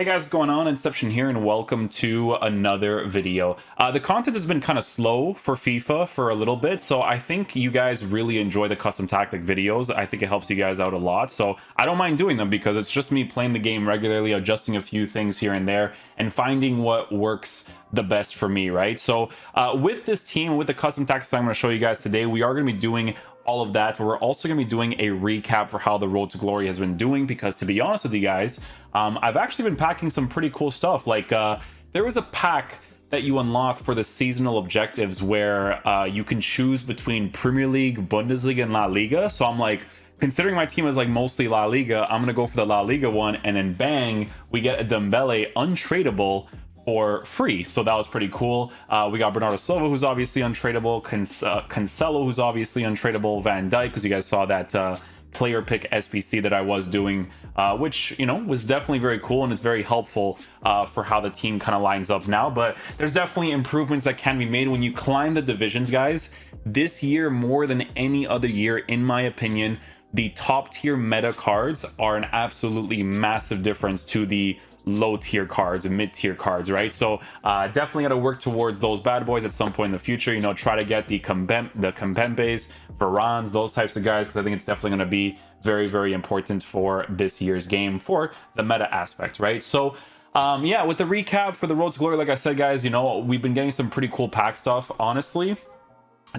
Hey guys, what's going on? Inception here, and welcome to another video. The content has been kind of slow for FIFA for a little bit, so I think you guys really enjoy the custom tactic videos. I think it helps you guys out a lot, so I don't mind doing them because it's just me playing the game regularly, adjusting a few things here and there, and finding what works the best for me, right? So with this team, with the custom tactics I'm going to show you guys today, we are going to be doing all of that, but we're also going to be doing a recap for how the Road to Glory has been doing, because to be honest with you guys, I've actually been packing some pretty cool stuff. Like there was a pack that you unlock for the seasonal objectives where you can choose between Premier League, Bundesliga, and La Liga. So I'm like, considering my team is like mostly La Liga, I'm gonna go for the La Liga one, and then bang, we get a Dembele untradeable for free. So that was pretty cool. We got Bernardo Silva, who's obviously untradeable, Cancelo, who's obviously untradeable, Van Dijk, because you guys saw that player pick SPC that I was doing, which, you know, was definitely very cool and is very helpful for how the team kind of lines up now. But there's definitely improvements that can be made when you climb the divisions, guys. This year, more than any other year, in my opinion, the top tier meta cards are an absolutely massive difference to the low tier cards and mid tier cards, right? So definitely got to work towards those bad boys at some point in the future. You know, try to get the Kempembes, Varans, those types of guys, because I think it's definitely going to be very, very important for this year's game for the meta aspect, right? So yeah, with the recap for the Road to Glory, like I said, guys, you know, we've been getting some pretty cool pack stuff. Honestly,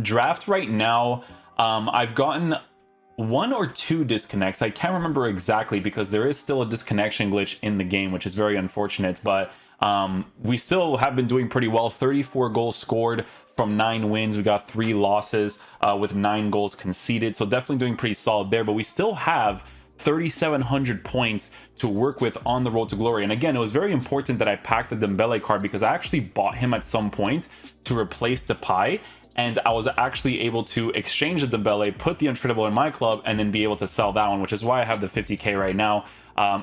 draft right now, I've gotten one or two disconnects. I can't remember exactly, because there is still a disconnection glitch in the game, which is very unfortunate, but we still have been doing pretty well. 34 goals scored from 9 wins. We got 3 losses with 9 goals conceded, so definitely doing pretty solid there. But we still have 3,700 points to work with on the Road to Glory. And again, it was very important that I packed the Dembele card, because I actually bought him at some point to replace Depay, and I was actually able to exchange the Dembele, put the untradeable in my club, and then be able to sell that one, which is why I have the 50k right now.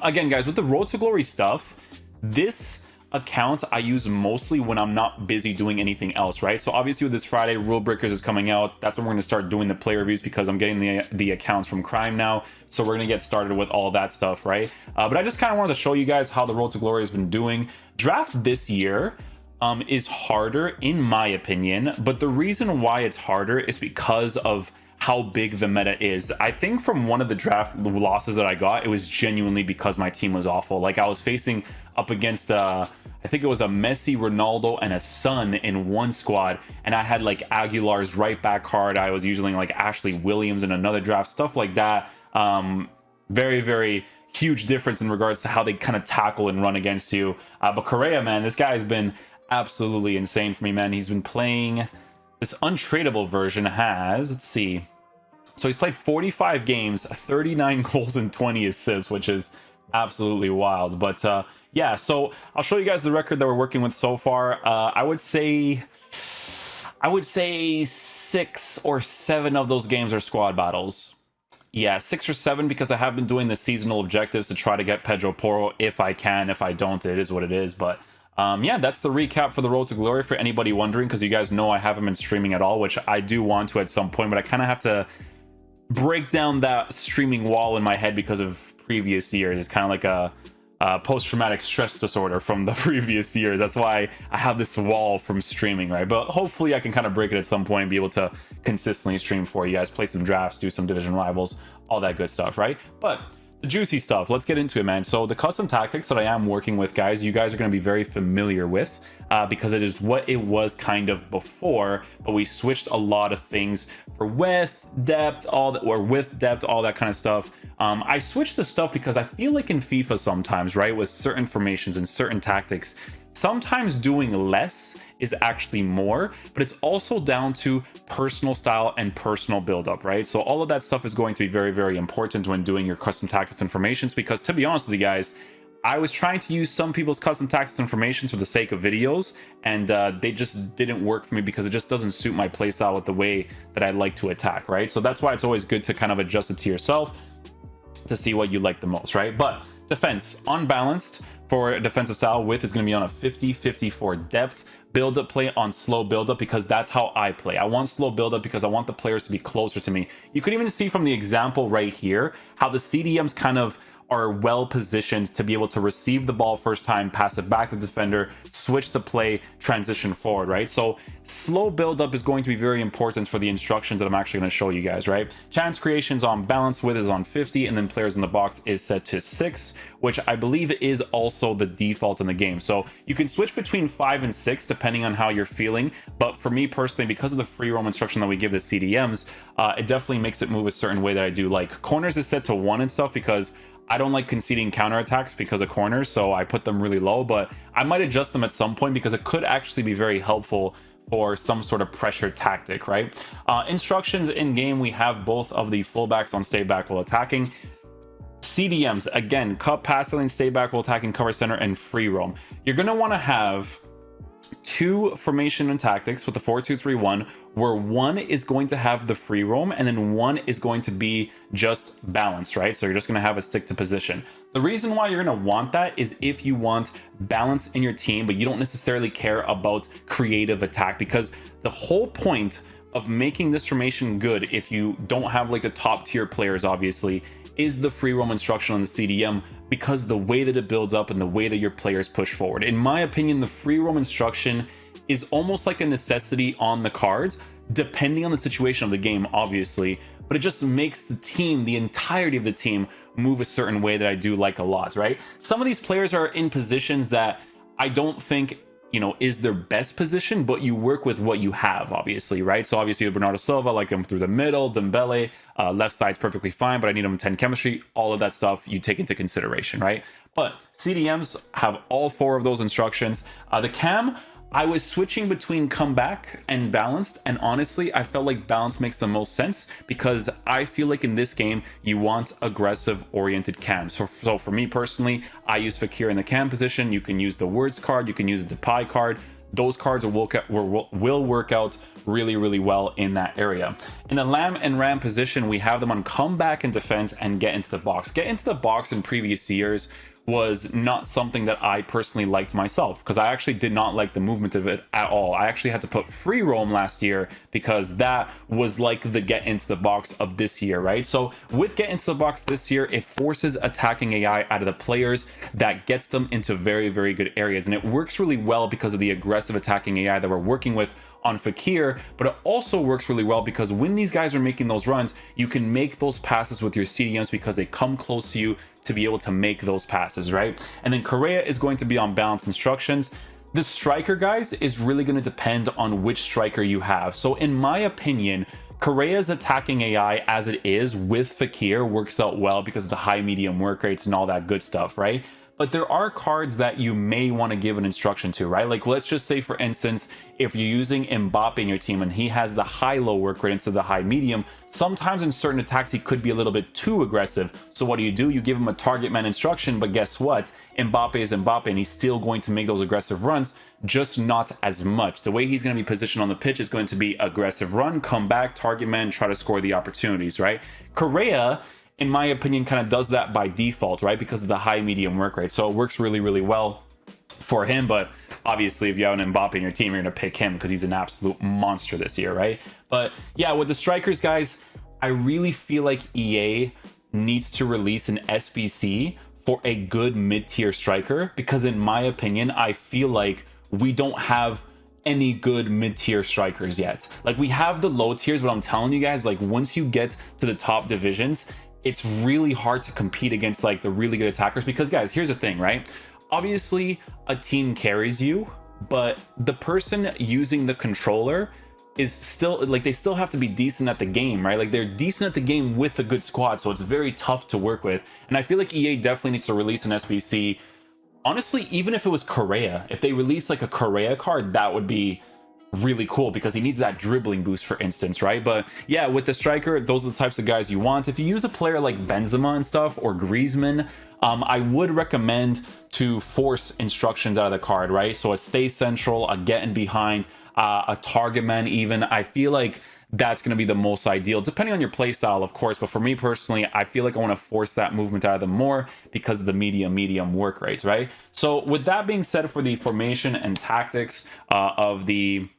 Again, guys, with the Road to Glory stuff, this account I use mostly when I'm not busy doing anything else, right? So obviously with this Friday, Rule Breakers is coming out. That's when we're going to start doing the play reviews, because I'm getting the accounts from Crime now. So we're going to get started with all that stuff, right? But I just kind of wanted to show you guys how the Road to Glory has been doing. Draft this year is harder, in my opinion, but the reason why it's harder is because of how big the meta is. I think from one of the draft losses that I got, it was genuinely because my team was awful. Like, I was facing up against I think it was a Messi, Ronaldo, and a Son in one squad, and I had like Aguilar's right back card. I was using like Ashley Williams in another draft, stuff like that. Very, very huge difference in regards to how they kind of tackle and run against you. But Correa, man, this guy has been absolutely insane for me, man. He's been playing this untradeable version, has, let's see, so he's played 45 games, 39 goals and 20 assists, which is absolutely wild. But yeah, so I'll show you guys the record that we're working with so far. I would say 6 or 7 of those games are squad battles. Yeah, 6 or 7, because I have been doing the seasonal objectives to try to get Pedro Porro if I can. If I don't, it is what it is. But yeah, that's the recap for the Road to Glory, for anybody wondering, because you guys know I haven't been streaming at all, which I do want to at some point, but I kind of have to break down that streaming wall in my head because of previous years. It's kind of like a post-traumatic stress disorder from the previous years. That's why I have this wall from streaming, right? But hopefully I can kind of break it at some point and be able to consistently stream for you guys, play some drafts, do some division rivals, all that good stuff, right? But the juicy stuff, let's get into it, man. So the custom tactics that I am working with, guys, you guys are going to be very familiar with, because it is what it was kind of before, but we switched a lot of things for width, depth, all that kind of stuff. I switched the stuff because I feel like in FIFA sometimes, right, with certain formations and certain tactics, sometimes doing less is actually more, but it's also down to personal style and personal build-up, right? So all of that stuff is going to be very, very important when doing your custom tactics and formations, because to be honest with you guys, I was trying to use some people's custom tactics and formations for the sake of videos, and they just didn't work for me because it just doesn't suit my playstyle with the way that I like to attack, right? So that's why it's always good to kind of adjust it to yourself to see what you like the most, right? But defense, unbalanced for defensive style. Width is going to be on a 50-50 for depth. Build up play on slow build up, because that's how I play. I want slow build up because I want the players to be closer to me. You could even see from the example right here how the CDMs kind of are well positioned to be able to receive the ball first time, pass it back to the defender, switch to play, transition forward, right? So slow build up is going to be very important for the instructions that I'm actually going to show you guys, right? Chance creations on balance width is on 50, and then players in the box is set to 6, which I believe is also the default in the game. So you can switch between 5 and 6 depending on how you're feeling, but for me personally, because of the free roam instruction that we give the CDMs, it definitely makes it move a certain way that I do. Like corners is set to 1 and stuff because I don't like conceding counterattacks because of corners, so I put them really low, but I might adjust them at some point because it could actually be very helpful for some sort of pressure tactic, right? Instructions in game, we have both of the fullbacks on stay back while attacking. CDMs, again, cut, pass lane, stay back while attacking, cover center, and free roam. You're going to want to have 2 formation and tactics with the 4-2-3-1, where 1 is going to have the free roam and then 1 is going to be just balance, right? So you're just going to have a stick to position. The reason why you're going to want that is if you want balance in your team, but you don't necessarily care about creative attack, because the whole point of making this formation good, if you don't have like the top tier players, obviously, is the free roam instruction on the CDM, because the way that it builds up and the way that your players push forward. In my opinion, the free roam instruction is almost like a necessity on the cards, depending on the situation of the game, obviously, but it just makes the team, the entirety of the team, move a certain way that I do like a lot, right? Some of these players are in positions that I don't think, you know, is their best position, but you work with what you have, obviously, right? So obviously with Bernardo Silva, like him through the middle, Dembele, left side's perfectly fine, but I need him in 10 chemistry, all of that stuff you take into consideration, right? But CDMs have all 4 of those instructions. The cam, I was switching between comeback and balanced, and honestly, I felt like balance makes the most sense because I feel like in this game, you want aggressive oriented cams. So for me personally, I use Fakir in the cam position. You can use the words card, you can use the Depay card. Those cards will work out really, really well in that area. In the Lamb and Ram position, we have them on comeback and defense and get into the box. Get into the box in previous years was not something that I personally liked myself, because I actually did not like the movement of it at all. I actually had to put free roam last year because that was like the get into the box of this year, right? So with get into the box this year, it forces attacking AI out of the players, that gets them into very, very good areas. And it works really well because of the aggressive attacking AI that we're working with on Fakir, but it also works really well because when these guys are making those runs, you can make those passes with your CDMs because they come close to you to be able to make those passes, right? And then Correa is going to be on balance instructions. The striker, guys, is really going to depend on which striker you have. So in my opinion, Correa's attacking AI as it is with Fakir works out well because of the high medium work rates and all that good stuff, right? But there are cards that you may want to give an instruction to, right? Like, let's just say, for instance, if you're using Mbappe in your team and he has the high-low work rate instead of the high-medium, sometimes in certain attacks he could be a little bit too aggressive. So what do? You give him a target man instruction, but guess what? Mbappe is Mbappe and he's still going to make those aggressive runs, just not as much. The way he's going to be positioned on the pitch is going to be aggressive run, come back, target man, try to score the opportunities, right? Correa, in my opinion, kind of does that by default, right? Because of the high medium work rate. So it works really, really well for him. But obviously, if you have an Mbappe in your team, you're going to pick him because he's an absolute monster this year, right? But yeah, with the strikers, guys, I really feel like EA needs to release an SBC for a good mid-tier striker, because in my opinion, I feel like we don't have any good mid-tier strikers yet. Like, we have the low tiers, but I'm telling you guys, like, once you get to the top divisions, it's really hard to compete against like the really good attackers. Because guys, here's the thing, right? Obviously a team carries you, but the person using the controller is still like, they still have to be decent at the game, right? Like, they're decent at the game with a good squad, so it's very tough to work with. And I feel like EA definitely needs to release an SBC. Honestly, even if it was Correa, if they release like a Correa card, that would be really cool because he needs that dribbling boost, for instance, right? But yeah, with the striker, those are the types of guys you want. If you use a player like Benzema and stuff, or Griezmann, I would recommend to force instructions out of the card, right? So a stay central, a get in behind, a target man even. I feel like that's going to be the most ideal, depending on your play style, of course. But for me personally, I feel like I want to force that movement out of them more because of the medium work rates, right? So with that being said, for the formation and tactics of the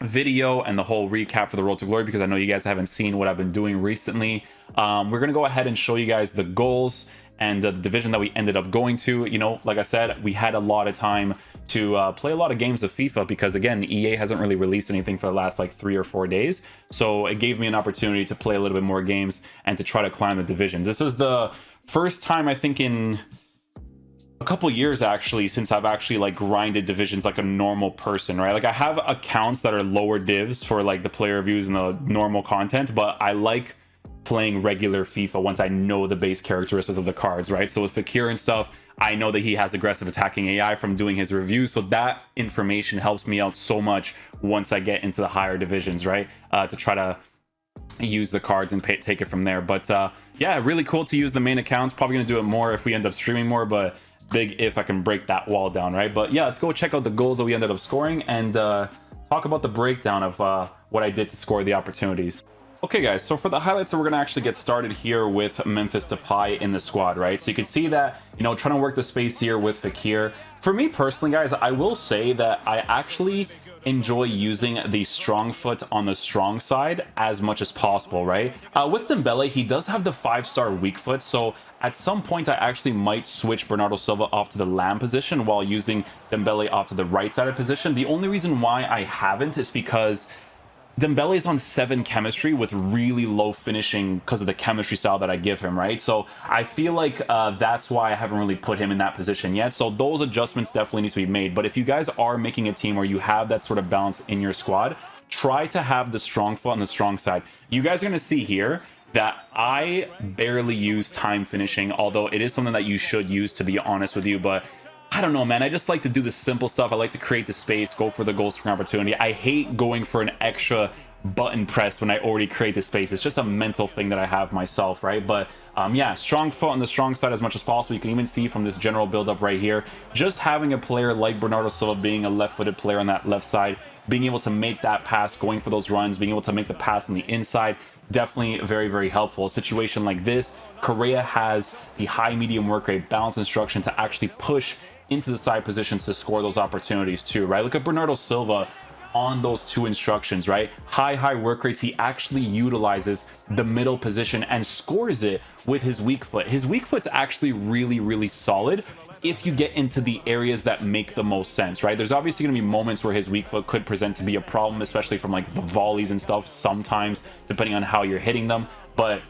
video and the whole recap for the Road to Glory, because I know you guys haven't seen what I've been doing recently, we're going to go ahead and show you guys the goals and the division that we ended up going to, you know, like I said, we had a lot of time to play a lot of games of FIFA because, again, EA hasn't really released anything for the last like 3 or 4 days. So it gave me an opportunity to play a little bit more games and to try to climb the divisions. This is the first time, I think, in a couple years actually, since I've actually like grinded divisions like a normal person, right? Like I have accounts that are lower divs for like the player reviews and the normal content, but I like playing regular FIFA once I know the base characteristics of the cards, right? So with Fakir and stuff, I know that he has aggressive attacking AI from doing his reviews, so that information helps me out so much once I get into the higher divisions, right? To try to use the cards and take it from there. But yeah, really cool to use the main accounts. Probably gonna do it more if we end up streaming more, but big if I can break that wall down, right? But yeah, let's go check out the goals that we ended up scoring and talk about the breakdown of what I did to score the opportunities. Okay guys, so for the highlights, we're going to actually get started here with Memphis Depay in the squad, right? So you can see that, you know, trying to work the space here with Fakir. For me personally, guys, I will say that I actually enjoy using the strong foot on the strong side as much as possible, right? With Dembele, he does have the 5-star weak foot, so at some point I actually might switch Bernardo Silva off to the lamb position while using Dembele off to the right side of position. The only reason why I haven't is because Dembele is on 7 chemistry with really low finishing because of the chemistry style that I give him, right? So I feel like that's why I haven't really put him in that position yet. So those adjustments definitely need to be made. But if you guys are making a team where you have that sort of balance in your squad, try to have the strong foot on the strong side. You guys are going to see here that I barely use time finishing, although it is something that you should use, to be honest with you. But I don't know, man. I just like to do the simple stuff. I like to create the space, go for the goal scoring opportunity. I hate going for an extra button press when I already create the space. It's just a mental thing that I have myself, right? But yeah, strong foot on the strong side as much as possible. You can even see from this general build-up right here, just having a player like Bernardo Silva being a left-footed player on that left side, being able to make that pass, going for those runs, being able to make the pass on the inside, definitely very, very helpful. A situation like this, Correa has the high medium work rate balance instruction to actually push into the side positions to score those opportunities too, right? Look at Bernardo Silva on those 2 instructions, right? High work rates. He actually utilizes the middle position and scores it with his weak foot. His weak foot's actually really, really solid if you get into the areas that make the most sense, right? There's obviously going to be moments where his weak foot could present to be a problem, especially from like the volleys and stuff sometimes, depending on how you're hitting them. But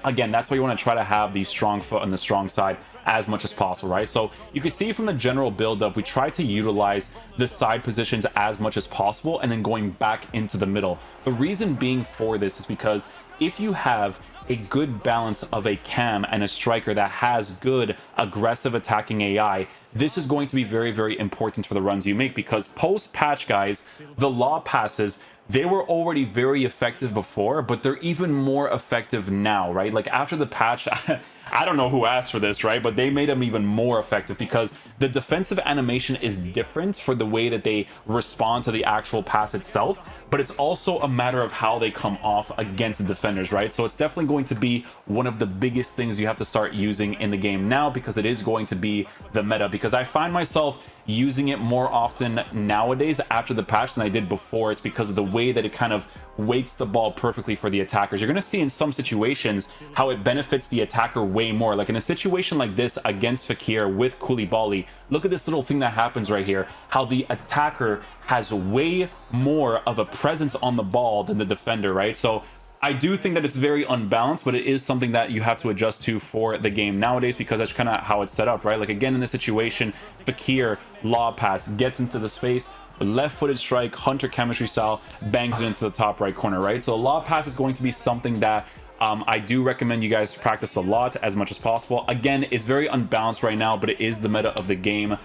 again, that's why you want to try to have the strong foot on the strong side as much as possible, right? So you can see from the general build-up, we try to utilize the side positions as much as possible and then going back into the middle. The reason being for this is because if you have a good balance of a cam and a striker that has good aggressive attacking AI, this is going to be very, very important for the runs you make, because post-patch, guys, the law passes, they were already very effective before, but they're even more effective now, right? Like after the patch, I don't know who asked for this, right? But they made them even more effective because the defensive animation is different for the way that they respond to the actual pass itself, but it's also a matter of how they come off against the defenders, right? So it's definitely going to be one of the biggest things you have to start using in the game now, because it is going to be the meta, because I find myself using it more often nowadays after the patch than I did before. It's because of the way that it kind of weights the ball perfectly for the attackers. You're going to see in some situations how it benefits the attacker way more. Like in a situation like this against Fakir with Koulibaly, look at this little thing that happens right here, how the attacker has way more of a presence on the ball than the defender, right? So I do think that it's very unbalanced, but it is something that you have to adjust to for the game nowadays, because that's kind of how it's set up, right? Like again, in this situation, Fakir, lob pass, gets into the space, left-footed strike, Hunter chemistry style, bangs it into the top right corner, right? So the lob pass is going to be something that I do recommend you guys practice a lot as much as possible. Again, it's very unbalanced right now, but it is the meta of the game.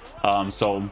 So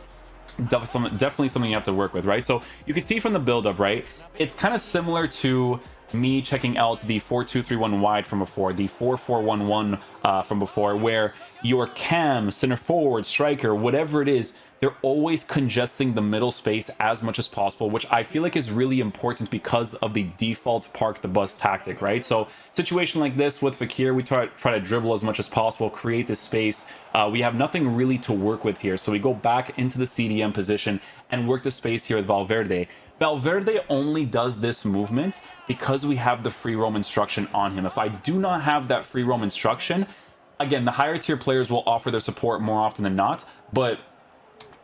definitely something you have to work with, right? So you can see from the build-up, right? It's kind of similar to me checking out the 4-2-3-1 wide from before, the 4-4-1-1 from before, where your cam, center forward, striker, whatever it is, they're always congesting the middle space as much as possible, which I feel like is really important because of the default park the bus tactic, right? So situation like this with Fakir, we try to dribble as much as possible, create this space. We have nothing really to work with here, so we go back into the CDM position and work the space here with Valverde. Valverde only does this movement because we have the free roam instruction on him. If I do not have that free roam instruction, again, the higher tier players will offer their support more often than not, but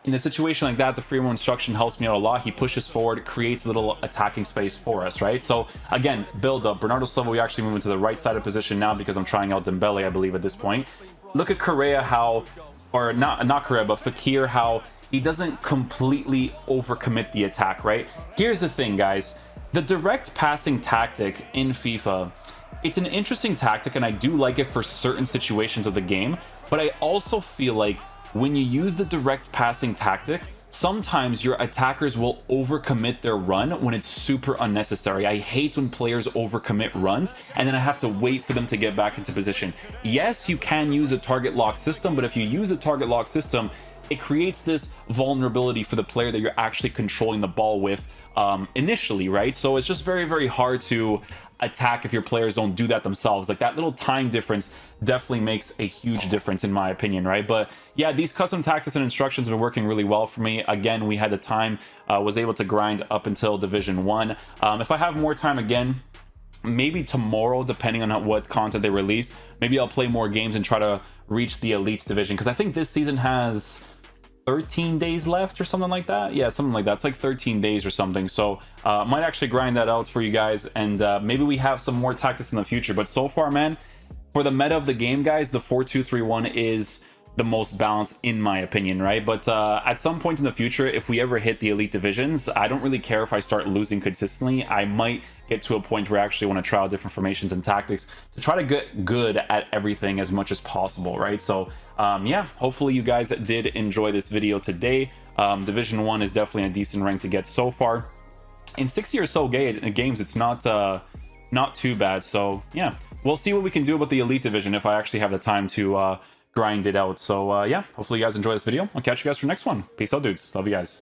in a situation like that, the free roam instruction helps me out a lot. He pushes forward, creates a little attacking space for us, right? So again, build up. Bernardo Silva, we actually move into the right side of position now because I'm trying out Dembele, I believe, at this point. Look at Correa, how, or not Correa, but Fekir, how he doesn't completely overcommit the attack, right? Here's the thing, guys. The direct passing tactic in FIFA, it's an interesting tactic, and I do like it for certain situations of the game, but I also feel like when you use the direct passing tactic, sometimes your attackers will overcommit their run when it's super unnecessary. I hate when players overcommit runs and then I have to wait for them to get back into position. Yes, you can use a target lock system, but if you use a target lock system, it creates this vulnerability for the player that you're actually controlling the ball with initially, right? So it's just very, very hard to attack if your players don't do that themselves. Like, that little time difference definitely makes a huge difference in my opinion, right? But yeah, these custom tactics and instructions have been working really well for me. Again, we had the time, was able to grind up until Division 1. If I have more time again, maybe tomorrow, depending on what content they release, maybe I'll play more games and try to reach the Elites division, because I think this season has 13 days left or something like that. Yeah, something like that. It's like 13 days or something. So might actually grind that out for you guys, and maybe we have some more tactics in the future. But so far, man, for the meta of the game, guys, the 4-2-3-1 is the most balanced in my opinion, right? But at some point in the future, if we ever hit the elite divisions, I don't really care if I start losing consistently. I might get to a point where I actually want to try out different formations and tactics to try to get good at everything as much as possible, right? So yeah, hopefully you guys did enjoy this video today. Division 1 is definitely a decent rank to get so far. In 60 or so games, it's not too bad. So yeah, we'll see what we can do about the elite division if I actually have the time to grind it out. So yeah, hopefully you guys enjoy this video. I'll catch you guys for the next one. Peace out, dudes. Love you guys.